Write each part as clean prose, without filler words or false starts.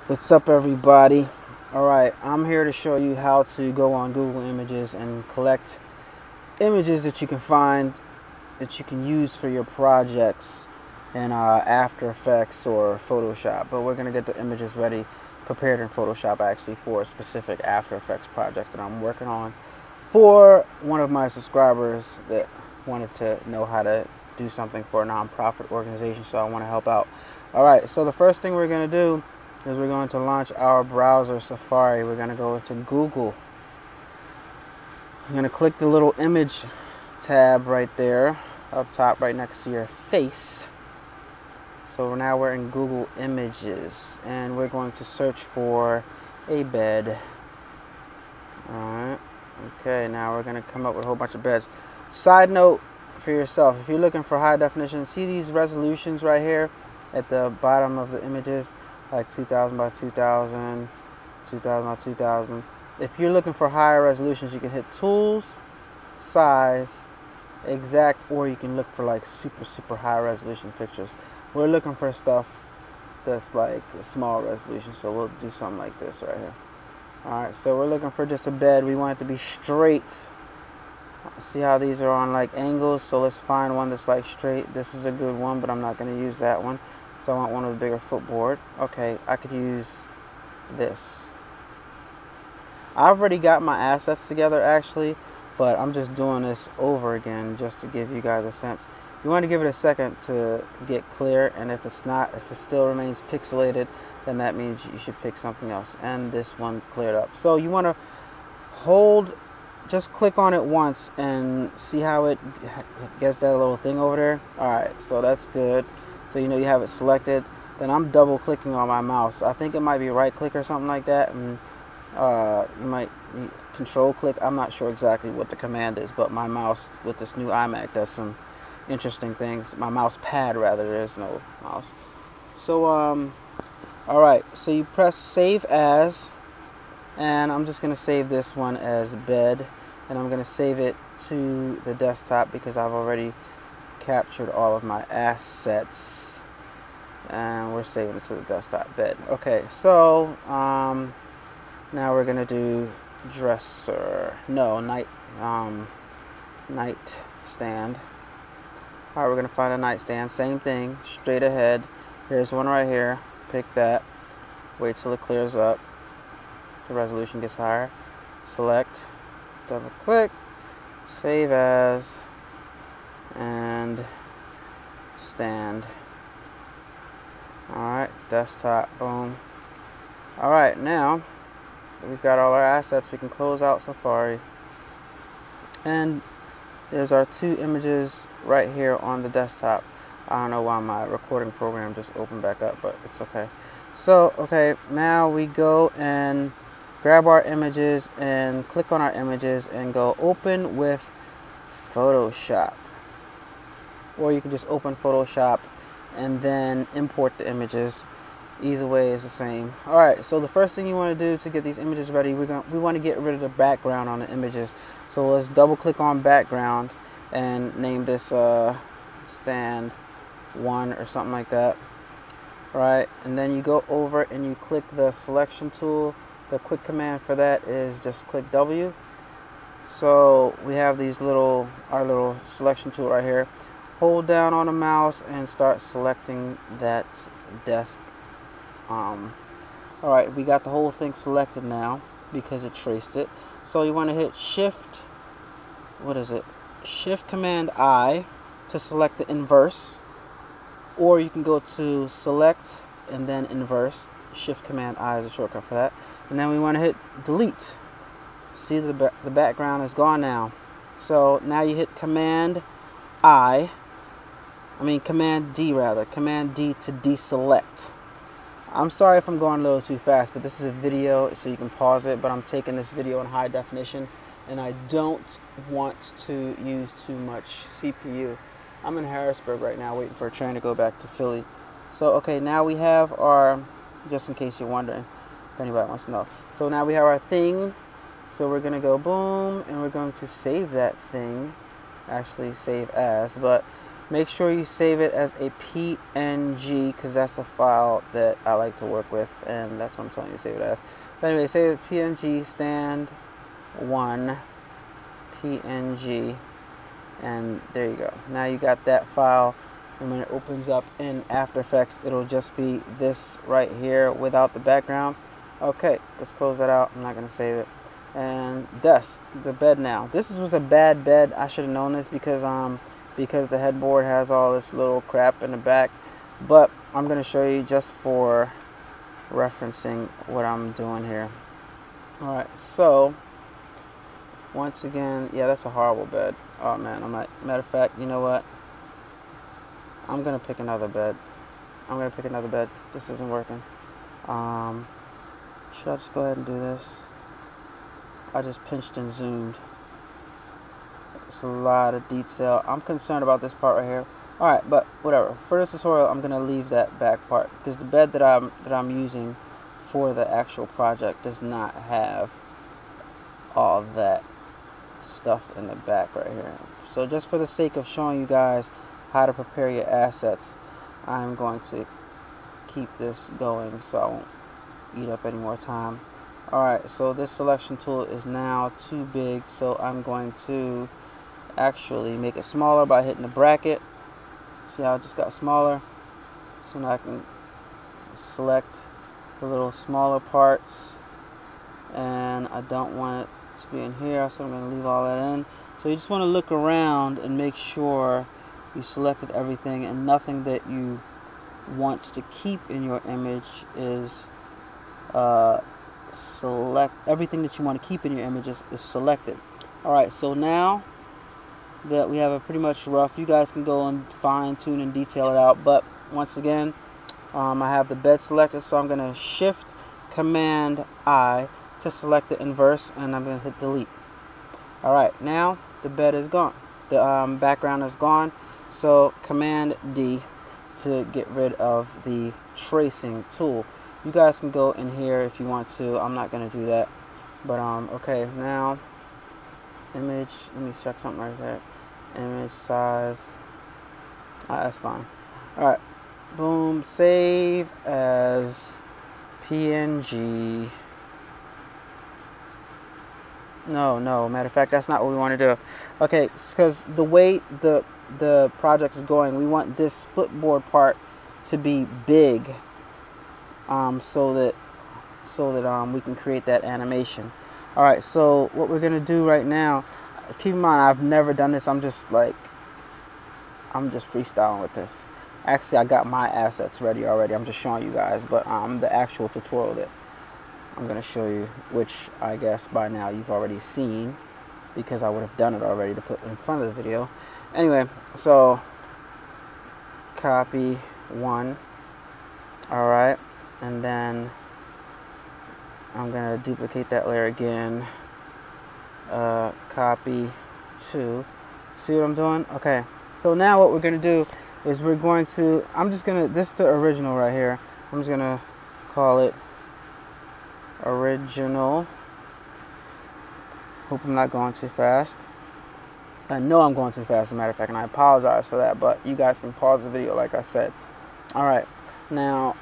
What's up, everybody? Alright, I'm here to show you how to go on Google Images and collect images that you can find that you can use for your projects in After Effects or Photoshop. But we're going to get the images ready, prepared in Photoshop actually for a specific After Effects project that I'm working on for one of my subscribers that wanted to know how to do something for a nonprofit organization, so I want to help out. Alright, so the first thing we're going to do is we're going to launch our browser Safari. We're going to go into Google. I'm going to click the little image tab right there up top right next to your face. So now we're in Google Images and we're going to search for a bed. Alright, okay, now we're going to come up with a whole bunch of beds. Side note for yourself, if you're looking for high definition, see these resolutions right here at the bottom of the images, like 2000 by 2000, 2000 by 2000. If you're looking for higher resolutions, you can hit Tools, Size, Exact, or you can look for like super high resolution pictures. We're looking for stuff that's like a small resolution, so we'll do something like this right here. Alright, so we're looking for just a bed. We want it to be straight. See how these are on like angles, so let's find one that's like straight. This is a good one, but I'm not going to use that one. So I want one with a bigger footboard. Okay, I could use this. I've already got my assets together actually, but I'm just doing this over again just to give you guys a sense. You want to give it a second to get clear, and if it's not, if it still remains pixelated, then that means you should pick something else. And this one cleared up. So you want to hold, just click on it once and see how it gets that little thing over there. Alright, so that's good. So you know you have it selected. Then I'm double clicking on my mouse. I think it might be right click or something like that, and you might control click. I'm not sure exactly what the command is, but my mouse with this new iMac does some interesting things. My mouse pad rather, there is no mouse. So alright, so you press save as, and I'm just gonna save this one as bed, and I'm gonna save it to the desktop because I've already captured all of my assets, and we're saving it to the desktop bed. Okay, so now we're gonna do dresser, no, nightstand. Alright, we're gonna find a nightstand, same thing, straight ahead. Here's one right here, pick that, wait till it clears up, the resolution gets higher, select, double click, save as, and stand. Alright, desktop, boom. Alright, now we've got all our assets, we can close out Safari, and there's our two images right here on the desktop. I don't know why my recording program just opened back up, but it's okay. So okay, now we go and grab our images and click on our images and go open with Photoshop. Or you can just open Photoshop and then import the images. Either way is the same. Alright, so the first thing you want to do to get these images ready, we want to get rid of the background on the images. So let's double click on background and name this stand 1 or something like that. Right, and then you go over and you click the selection tool. The quick command for that is just click W. So we have these our little selection tool right here. Hold down on the mouse and start selecting that desk. Alright, we got the whole thing selected now because it traced it. So you want to hit Shift, Shift Command I to select the inverse. Or you can go to Select and then Inverse. Shift Command I is a shortcut for that. And then we want to hit Delete. See, the background is gone now. So now you hit Command D rather. Command D to deselect. I'm sorry if I'm going a little too fast, but this is a video, so you can pause it, but I'm taking this video in high definition, and I don't want to use too much CPU. I'm in Harrisburg right now waiting for a train to go back to Philly. So okay, now we have our, just in case you're wondering, if anybody wants to know. So now we have our thing. So we're gonna go boom, and we're going to save that thing. Actually save as, but Make sure you save it as a PNG, because that's a file that I like to work with, and that's what I'm telling you to save it as. But anyway, save it PNG stand 1 PNG, and there you go. Now you got that file, and when it opens up in After Effects, it'll just be this right here without the background. Okay, let's close that out. I'm not going to save it. And desk, the bed now. This was a bad bed. I should have known this because the headboard has all this little crap in the back. But I'm going to show you just for referencing what I'm doing here. Alright, so once again, yeah, that's a horrible bed. Oh man, matter of fact, you know what? I'm going to pick another bed. This isn't working. Should I just go ahead and do this? I just pinched and zoomed. It's a lot of detail. I'm concerned about this part right here. Alright, but whatever. For this tutorial, I'm gonna leave that back part because the bed that I'm using for the actual project does not have all of that stuff in the back right here. So just for the sake of showing you guys how to prepare your assets, I'm going to keep this going so I won't eat up any more time. Alright, so this selection tool is now too big, so I'm going to actually make it smaller by hitting the bracket. See how it just got smaller? So now I can select the little smaller parts, and I don't want it to be in here, so I'm going to leave all that in. So you just want to look around and make sure you selected everything, and nothing that you want to keep in your image is select. Everything that you want to keep in your images is selected. Alright, so now that we have a pretty much rough, you guys can go and fine tune and detail it out, but once again, I have the bed selected, so I'm going to Shift Command I to select the inverse, and I'm going to hit delete. Alright, now the bed is gone, the background is gone, so Command D to get rid of the tracing tool. You guys can go in here if you want to. I'm not going to do that. But okay, now image, let me check something right there. Image size. That's fine. Alright. Boom. Save as PNG. No, matter of fact, that's not what we want to do. Okay, because the way the project is going, we want this footboard part to be big, so that we can create that animation. All right, so what we're gonna do right now, keep in mind I've never done this. I'm just freestyling with this. Actually, I got my assets ready already. I'm just showing you guys, but the actual tutorial that I'm gonna show you, which I guess by now you've already seen because I would have done it already to put in front of the video. Anyway, so copy 1. All right, and then I'm gonna duplicate that layer again. Copy 2. See what I'm doing? Okay, so now what we're gonna do is we're going to, this is the original right here. I'm just gonna call it original. Hope I'm not going too fast. I know I'm going too fast, as a matter of fact, and I apologize for that, but you guys can pause the video like I said. Alright, now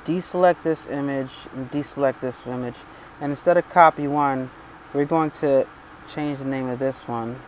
deselect this image and deselect this image, and instead of copy 1, we're going to change the name of this one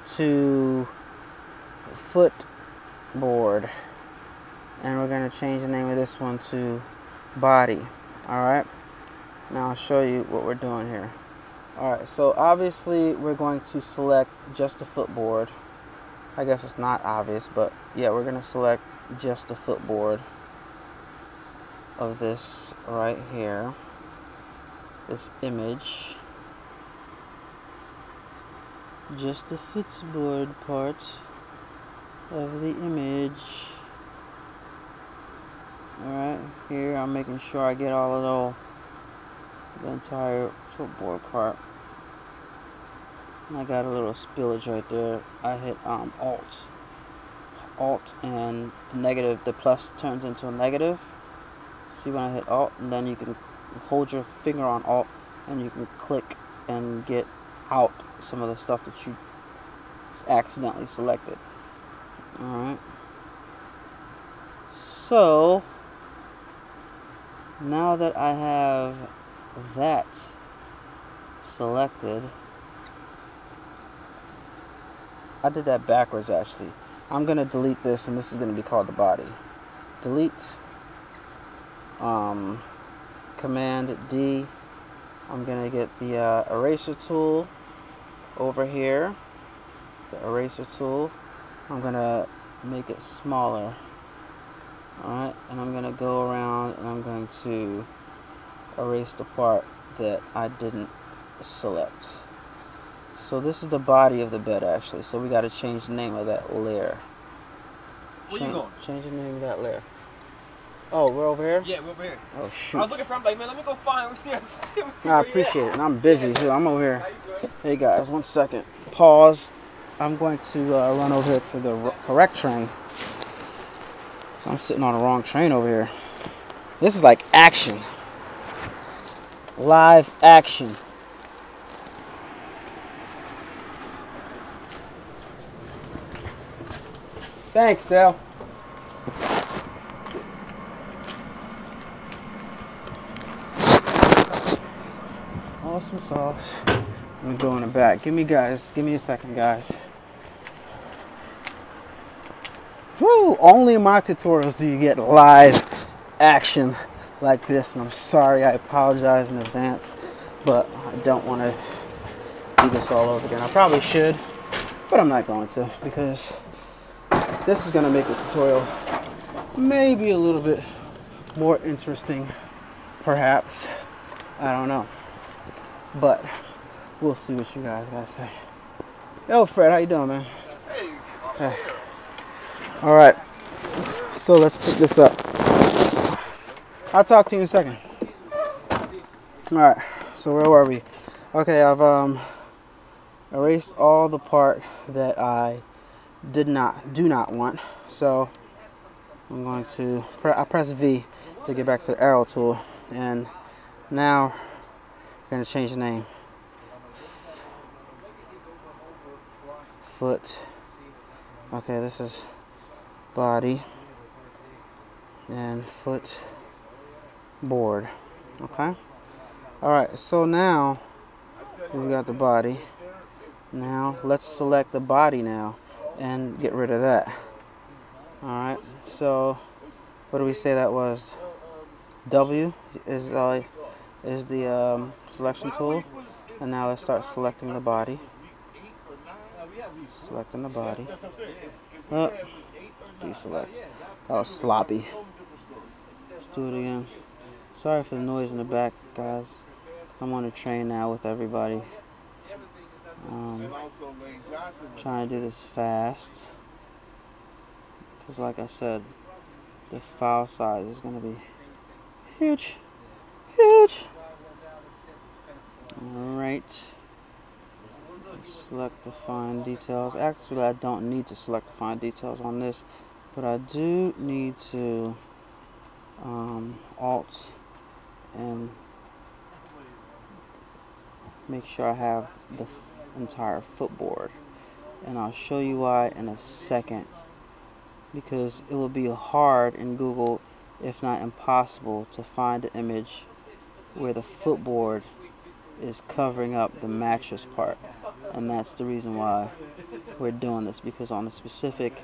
to footboard, and we're going to change the name of this one to body. Alright, now I'll show you what we're doing here. Alright, so obviously we're going to select just the footboard. I guess it's not obvious, but yeah, we're going to select just the footboard of this right here, this image, just the footboard part of the image. Alright, here I'm making sure I get all of the entire footboard part. I got a little spillage right there. I hit Alt, and the negative, the plus turns into a negative. See when I hit Alt, and then you can hold your finger on Alt, and you can click and get out some of the stuff that you accidentally selected. Alright. So now that I have that selected, I did that backwards actually. I'm going to delete this, and this is going to be called the body. Delete. Command D. I'm going to get the eraser tool over here. The eraser tool. I'm going to make it smaller. Alright, and I'm going to go around and I'm going to erase the part that I didn't select. So this is the body of the bed actually. So we got to change the name of that layer. Where you going? Change the name of that layer. Oh, we're over here? Yeah, we're over here. Oh, shoot. I was looking for him, like, man, let me go find him. See I appreciate it, and I'm busy too. I'm over here. Hey guys, 1 second. Pause. I'm going to run over here to the correct train. So I'm sitting on the wrong train over here. This is like action. Live action. Thanks, Dale. Awesome sauce. Let me go in the back. Give me a second, guys. Woo! Only in my tutorials do you get live action like this, and I'm sorry, I apologize in advance, but I don't want to do this all over again. I probably should, but I'm not going to, because this is going to make the tutorial maybe a little bit more interesting, perhaps. I don't know. But we'll see what you guys gotta say. Yo, Fred, how you doing, man? Hey. All right. So let's pick this up. I'll talk to you in a second. All right. So where were we? Okay, I've erased all the part that I do not want. So I'm going to I press V to get back to the arrow tool, and now we're going to change the name. Foot. Okay, this is body and foot board. Okay. All right. So now we got the body. Now let's select the body now and get rid of that. All right. So what do we say that was? W is the selection tool, and now let's start selecting the body. Selecting the body. Deselect. That was sloppy. Let's do it again. Sorry for the noise in the back, guys. I'm on a train now with everybody. Trying to do this fast, because like I said, the file size is going to be huge. Huge. Alright. Select define details. Actually, I don't need to select define details on this, but I do need to alt and make sure I have the entire footboard, and I'll show you why in a second, because it will be hard in Google, if not impossible, to find the image where the footboard is covering up the mattress part. And that's the reason why we're doing this, because on the specific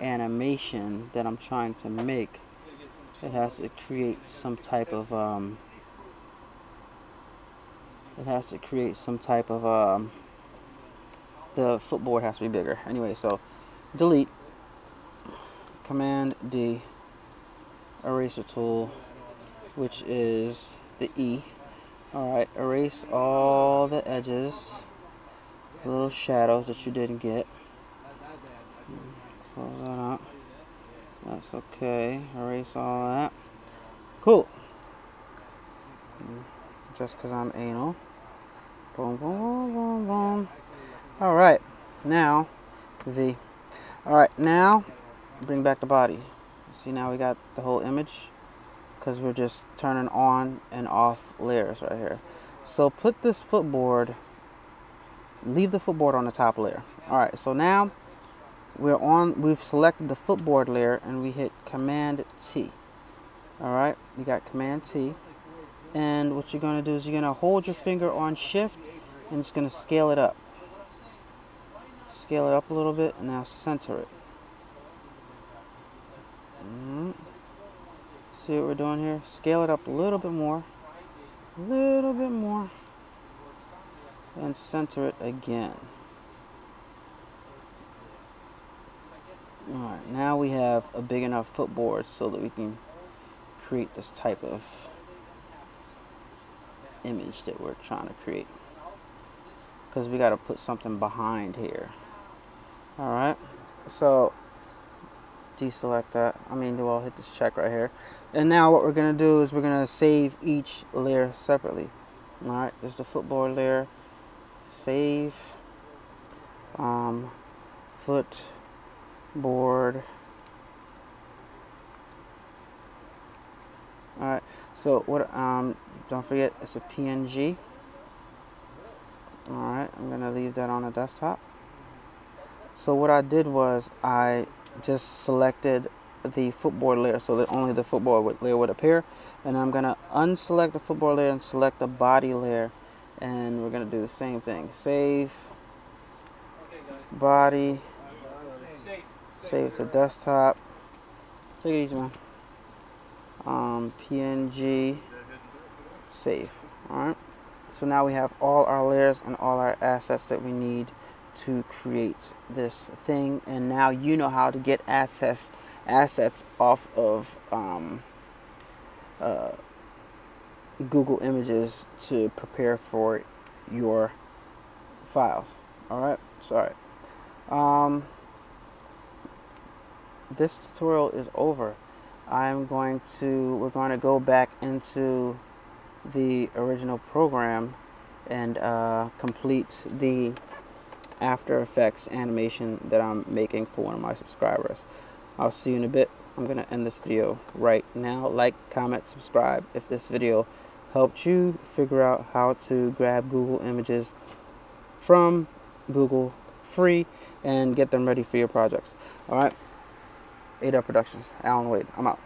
animation that I'm trying to make, it has to create some type of the footboard has to be bigger. Anyway, so delete, Command D, eraser tool, which is the E. Alright, erase all the edges, the little shadows that you didn't get. Close that up. That's okay. Erase all that. Cool. Just because I'm anal. Boom, boom, boom, boom, boom. Alright, now, V. Alright, now, bring back the body. See, now we got the whole image, because we're just turning on and off layers right here. So put this footboard, leave the footboard on the top layer. All right, so now we've selected the footboard layer and we hit Command T. All right, we got Command T. And what you're going to do is you're going to hold your finger on Shift and it's going to scale it up. Scale it up a little bit and now center it. See what we're doing here? Scale it up a little bit more. And center it again. Alright, now we have a big enough footboard so that we can create this type of image that we're trying to create. Because we got to put something behind here. Alright, so deselect that. Well, hit this check right here. And now what we're going to do is we're going to save each layer separately. Alright, this is the footboard layer. Save. Footboard. Alright, so what, don't forget it's a PNG. Alright, I'm going to leave that on the desktop. So what I did was I just selected the footboard layer so that only the footboard layer would appear. And I'm going to unselect the footboard layer and select the body layer. And we're going to do the same thing. Save. Body. Save to desktop. Take it easy, man. PNG. Save. Alright. So now we have all our layers and all our assets that we need to create this thing, and now you know how to get assets off of Google Images to prepare for your files. Alright, sorry. This tutorial is over. We're going to go back into the original program and complete the After Effects animation that I'm making for one of my subscribers. I'll see you in a bit. I'm going to end this video right now. Like, comment, subscribe if this video helped you figure out how to grab Google Images from Google free and get them ready for your projects. Alright, A-Dubb Productions, Alan Wade, I'm out.